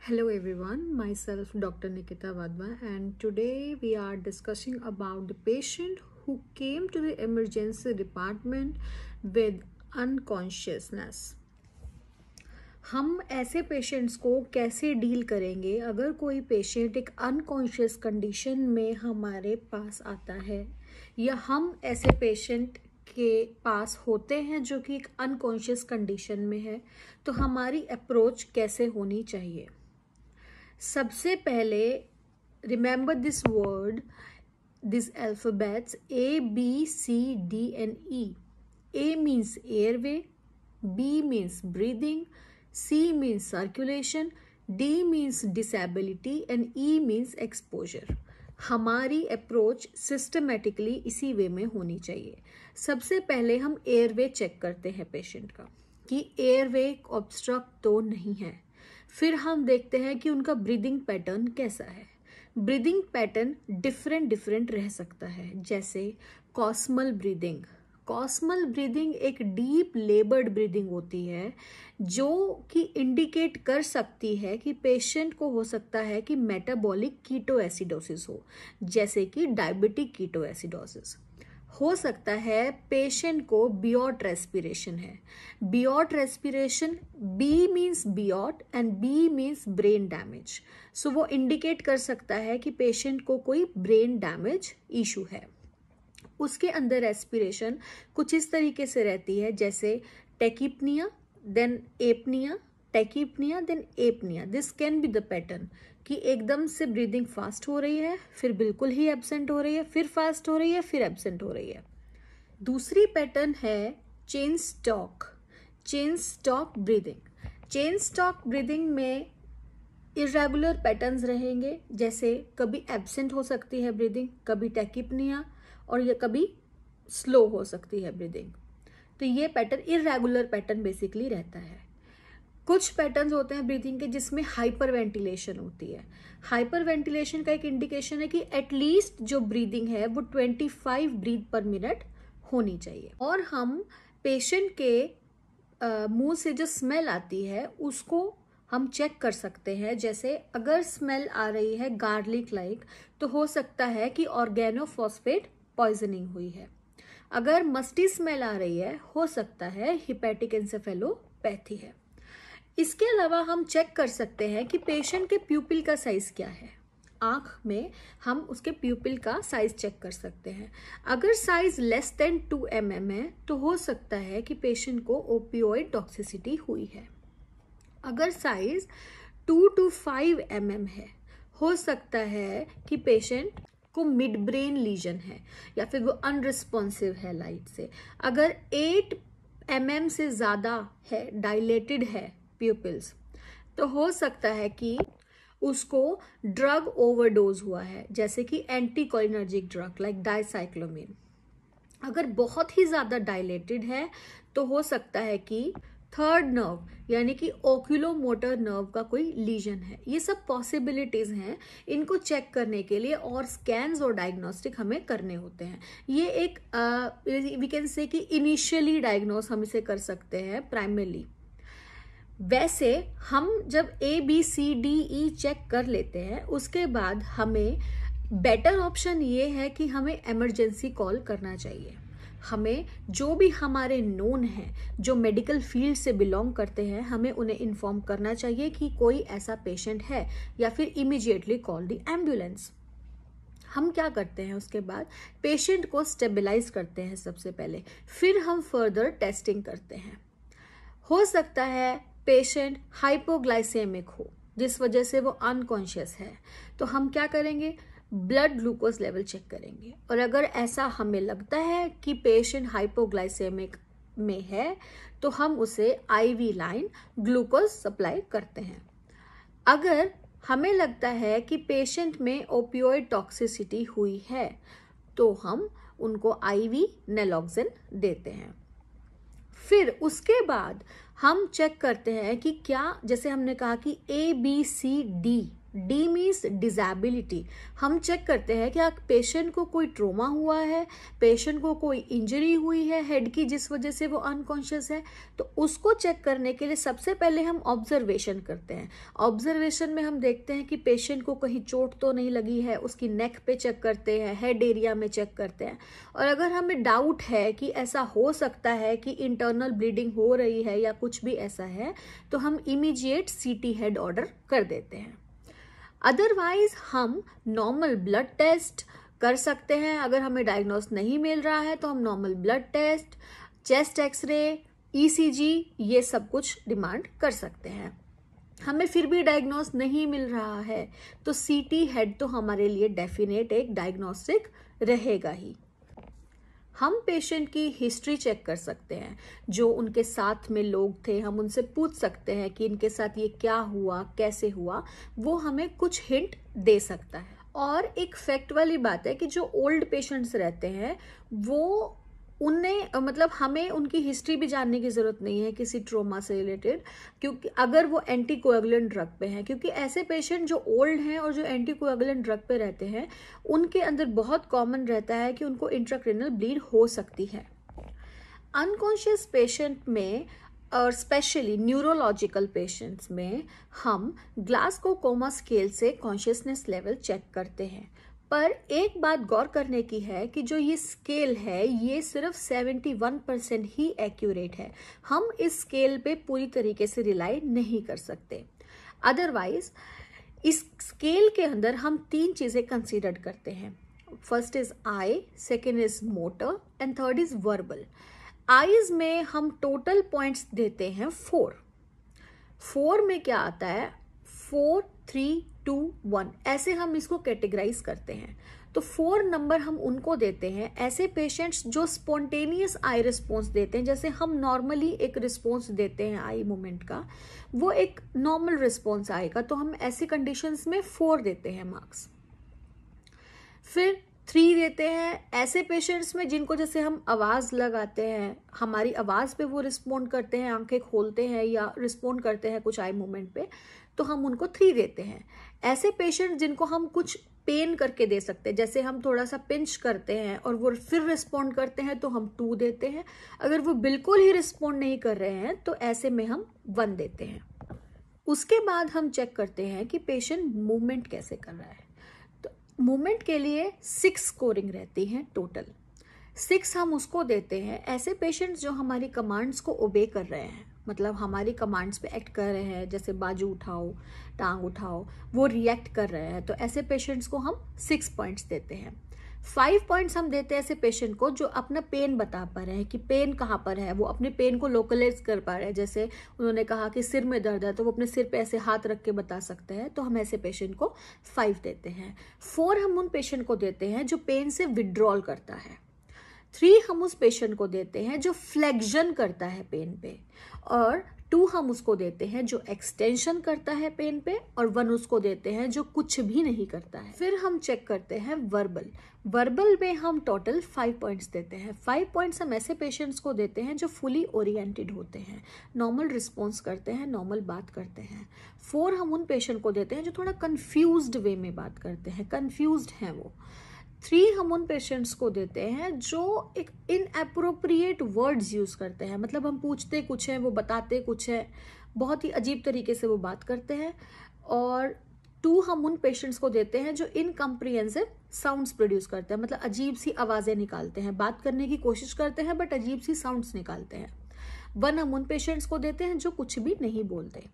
Hello everyone, myself Dr. Nikita Vadva, and today we are discussing about the patient who came to the emergency department with unconsciousness. हम ऐसे patients को कैसे deal करेंगे अगर कोई patient एक unconscious condition में हमारे पास आता है या हम ऐसे पेशेंट के पास होते हैं जो कि एक अनकॉन्शियस कंडीशन में है, तो हमारी अप्रोच कैसे होनी चाहिए। सबसे पहले remember this word, this alphabets ABCD and E. A means airway, B means breathing, C means circulation, D means disability and E means exposure. हमारी अप्रोच सिस्टमेटिकली इसी वे में होनी चाहिए। सबसे पहले हम एयरवे चेक करते हैं पेशेंट का कि एयरवे ऑब्स्ट्रक्ट तो नहीं है। फिर हम देखते हैं कि उनका ब्रीदिंग पैटर्न कैसा है। ब्रीदिंग पैटर्न डिफरेंट रह सकता है, जैसे कॉस्मल ब्रीदिंग। कॉस्मल ब्रीदिंग एक डीप लेबर्ड ब्रीदिंग होती है जो कि इंडिकेट कर सकती है कि पेशेंट को हो सकता है कि मेटाबॉलिक कीटोएसिडोसिस हो, जैसे कि डायबिटिक कीटोएसिडोसिस। हो सकता है पेशेंट को बियॉट रेस्पिरेशन है। Biot respiration, B means Biot and B means brain damage, so वो इंडिकेट कर सकता है कि पेशेंट को कोई ब्रेन डैमेज इशू है। उसके अंदर रेस्पिरेशन कुछ इस तरीके से रहती है, जैसे tachypnoea then apnoea, tachypnoea then apnoea. This can be the pattern कि एकदम से ब्रीदिंग फास्ट हो रही है, फिर बिल्कुल ही एब्सेंट हो रही है, फिर फास्ट हो रही है, फिर एब्सेंट हो रही है। दूसरी पैटर्न है chain stock breathing. Chain stock breathing में इरेगुलर पैटर्न्स रहेंगे, जैसे कभी एब्सेंट हो सकती है ब्रीदिंग, कभी टेकिपनिया, और ये कभी स्लो हो सकती है ब्रीदिंग। तो ये पैटर्न इरेगुलर पैटर्न बेसिकली रहता है। कुछ पैटर्न्स होते हैं ब्रीदिंग के जिसमें हाइपर वेंटिलेशन होती है। हाइपर वेंटिलेशन का एक इंडिकेशन है कि एटलीस्ट जो ब्रीदिंग है वो 25 ब्रीथ पर मिनट होनी चाहिए। और हम पेशेंट के मुंह से जो स्मेल आती है उसको हम चेक कर सकते हैं। जैसे अगर स्मेल आ रही है गार्लिक लाइक, तो हो सकता है कि ऑर्गेनोफॉस्फेट पॉइजनिंग हुई है। अगर मस्टी स्मेल आ रही है, हो सकता है हिपैटिक एन्सेफेलोपैथी है। इसके अलावा हम चेक कर सकते हैं कि पेशेंट के प्यूपिल का साइज क्या है। आंख में हम उसके प्यूपिल का साइज चेक कर सकते हैं। अगर साइज लेस देन 2 mm है, तो हो सकता है कि पेशेंट को ओपियोइड टॉक्सिसिटी हुई है। अगर साइज 2 to 5 mm है, हो सकता है कि पेशेंट को मिड ब्रेन लीजन है या फिर वो अनरिस्पॉन्सिव है लाइट से। अगर 8 mm से ज़्यादा है, डायलेटेड है प्यूपिल्स, तो हो सकता है कि उसको ड्रग ओवरडोज हुआ है, जैसे कि एंटीकोलिनर्जिक ड्रग लाइक डाइसाइक्लोमिन। अगर बहुत ही ज़्यादा डायलेटेड है, तो हो सकता है कि थर्ड नर्व यानी कि ओक्यूलोमोटर नर्व का कोई लीजन है। ये सब पॉसिबिलिटीज हैं। इनको चेक करने के लिए और स्कैन्स और डायग्नोस्टिक हमें करने होते हैं। ये एक वी कैन से कि इनिशियली डायग्नोस हम इसे कर सकते हैं प्राइमरीली। वैसे हम जब ABCDE चेक कर लेते हैं, उसके बाद हमें बेटर ऑप्शन ये है कि हमें इमरजेंसी कॉल करना चाहिए। हमें जो भी हमारे नोन हैं, जो मेडिकल फील्ड से बिलोंग करते हैं, हमें उन्हें इन्फॉर्म करना चाहिए कि कोई ऐसा पेशेंट है, या फिर इमीडिएटली कॉल द एम्बुलेंस। हम क्या करते हैं, उसके बाद पेशेंट को स्टेबलाइज करते हैं सबसे पहले, फिर हम फर्दर टेस्टिंग करते हैं। हो सकता है पेशेंट हाइपोग्लाइसेमिक हो, जिस वजह से वो अनकॉन्शियस है, तो हम क्या करेंगे, ब्लड ग्लूकोज लेवल चेक करेंगे। और अगर ऐसा हमें लगता है कि पेशेंट हाइपोग्लाइसेमिक में है, तो हम उसे IV लाइन ग्लूकोज सप्लाई करते हैं। अगर हमें लगता है कि पेशेंट में ओपियोइड टॉक्सिसिटी हुई है, तो हम उनको IV नेलॉक्सिन देते हैं। फिर उसके बाद हम चेक करते हैं कि क्या, जैसे हमने कहा कि ABCD डी मीन्स डिसेबिलिटी। हम चेक करते हैं कि पेशेंट को कोई ट्रोमा हुआ है, पेशेंट को कोई इंजरी हुई है हेड की जिस वजह से वो अनकॉन्शियस है, तो उसको चेक करने के लिए सबसे पहले हम ऑब्जर्वेशन करते हैं। ऑब्जर्वेशन में हम देखते हैं कि पेशेंट को कहीं चोट तो नहीं लगी है, उसकी नेक पे चेक करते हैं, हेड एरिया में चेक करते हैं, और अगर हमें डाउट है कि ऐसा हो सकता है कि इंटरनल ब्लीडिंग हो रही है या कुछ भी ऐसा है, तो हम इमीडिएट सीटी हेड ऑर्डर कर देते हैं। अदरवाइज हम नॉर्मल ब्लड टेस्ट कर सकते हैं। अगर हमें डायग्नोस नहीं मिल रहा है तो हम normal blood test, chest X-ray, ECG, ये सब कुछ डिमांड कर सकते हैं। हमें फिर भी डायग्नोस नहीं मिल रहा है तो सीटी हेड तो हमारे लिए डेफिनेट एक डायग्नोस्टिक रहेगा ही। हम पेशेंट की हिस्ट्री चेक कर सकते हैं, जो उनके साथ में लोग थे हम उनसे पूछ सकते हैं कि इनके साथ ये क्या हुआ, कैसे हुआ, वो हमें कुछ हिंट दे सकता है। और एक फैक्ट वाली बात है कि जो ओल्ड पेशेंट्स रहते हैं वो उन्हें मतलब हमें उनकी हिस्ट्री भी जानने की जरूरत नहीं है किसी ट्रोमा से रिलेटेड, क्योंकि अगर वो एंटीकोएगुलेंट ड्रग पे हैं, क्योंकि ऐसे पेशेंट जो ओल्ड हैं और जो एंटीकोएगुलेंट ड्रग पे रहते हैं उनके अंदर बहुत कॉमन रहता है कि उनको इंट्राक्रेनियल ब्लीड हो सकती है। अनकॉन्शियस पेशेंट में और स्पेशली न्यूरोलॉजिकल पेशेंट्स में हम ग्लासगो कोमा स्केल से कॉन्शियसनेस लेवल चेक करते हैं। पर एक बात गौर करने की है कि जो ये स्केल है ये सिर्फ 71% ही एक्यूरेट है। हम इस स्केल पे पूरी तरीके से रिलाई नहीं कर सकते। अदरवाइज इस स्केल के अंदर हम 3 चीजें कंसीडर करते हैं। First is I, second is motor and third is verbal. Eyes में हम टोटल पॉइंट्स देते हैं 4। 4 में क्या आता है, 4, 3, 2, 1, ऐसे हम इसको कैटेगराइज करते हैं। तो 4 नंबर हम उनको देते हैं ऐसे पेशेंट्स जो स्पॉन्टेनियस आई रिस्पॉन्स देते हैं। जैसे हम नॉर्मली एक रिस्पॉन्स देते हैं आई मूवमेंट का, वो एक नॉर्मल रिस्पॉन्स आएगा, तो हम ऐसी कंडीशंस में 4 देते हैं मार्क्स। फिर 3 देते हैं ऐसे पेशेंट्स में जिनको जैसे हम आवाज लगाते हैं, हमारी आवाज पे वो रिस्पॉन्ड करते हैं, आंखें खोलते हैं या रिस्पॉन्ड करते हैं कुछ आई मूवमेंट पे, तो हम उनको 3 देते हैं। ऐसे पेशेंट जिनको हम कुछ पेन करके दे सकते हैं, जैसे हम थोड़ा सा पिंच करते हैं और वो फिर रिस्पॉन्ड करते हैं, तो हम 2 देते हैं। अगर वो बिल्कुल ही रिस्पॉन्ड नहीं कर रहे हैं तो ऐसे में हम 1 देते हैं। उसके बाद हम चेक करते हैं कि पेशेंट मूवमेंट कैसे कर रहा है। तो मूवमेंट के लिए 6 स्कोरिंग रहती है टोटल। 6 हम उसको देते हैं ऐसे पेशेंट्स जो हमारी कमांड्स को ओबे कर रहे हैं, मतलब हमारी कमांड्स पे एक्ट कर रहे हैं, जैसे बाजू उठाओ, टांग उठाओ, वो रिएक्ट कर रहे हैं, तो ऐसे पेशेंट्स को हम 6 पॉइंट्स देते हैं। 5 पॉइंट्स हम देते हैं ऐसे पेशेंट को जो अपना पेन बता पा रहे हैं कि पेन कहाँ पर है, वो अपने पेन को लोकलाइज कर पा रहे हैं। जैसे उन्होंने कहा कि सिर में दर्द है तो वो अपने सिर पे ऐसे हाथ रख के बता सकते हैं, तो हम ऐसे पेशेंट को 5 देते हैं। 4 हम उन पेशेंट को देते हैं जो पेन से विड्रॉल करता है। 3 हम उस पेशेंट को देते हैं जो फ्लेक्शन करता है पेन पे, और 2 हम उसको देते हैं जो एक्सटेंशन करता है पेन पे, और 1 उसको देते हैं जो कुछ भी नहीं करता है। फिर हम चेक करते हैं वर्बल। वर्बल में हम टोटल 5 पॉइंट्स देते हैं। 5 पॉइंट्स हम ऐसे पेशेंट्स को देते हैं जो फुली ओरिएंटेड होते हैं, नॉर्मल रिस्पॉन्स करते हैं, नॉर्मल बात करते हैं। 4 हम उन पेशेंट को देते हैं जो थोड़ा कन्फ्यूज्ड वे में बात करते हैं, कन्फ्यूज्ड हैं वो। 3 हम उन पेशेंट्स को देते हैं जो एक इनएप्रोप्रिएट वर्ड्स यूज करते हैं, मतलब हम पूछते कुछ है वो बताते कुछ है, बहुत ही अजीब तरीके से वो बात करते हैं। और 2 हम उन पेशेंट्स को देते हैं जो इनकम्प्रिहेंसिव साउंड्स प्रोड्यूस करते हैं, मतलब अजीब सी आवाजें निकालते हैं, बात करने की कोशिश करते हैं बट अजीब सी साउंड्स निकालते हैं। 1 हम उन पेशेंट्स को देते हैं जो कुछ भी नहीं बोलते।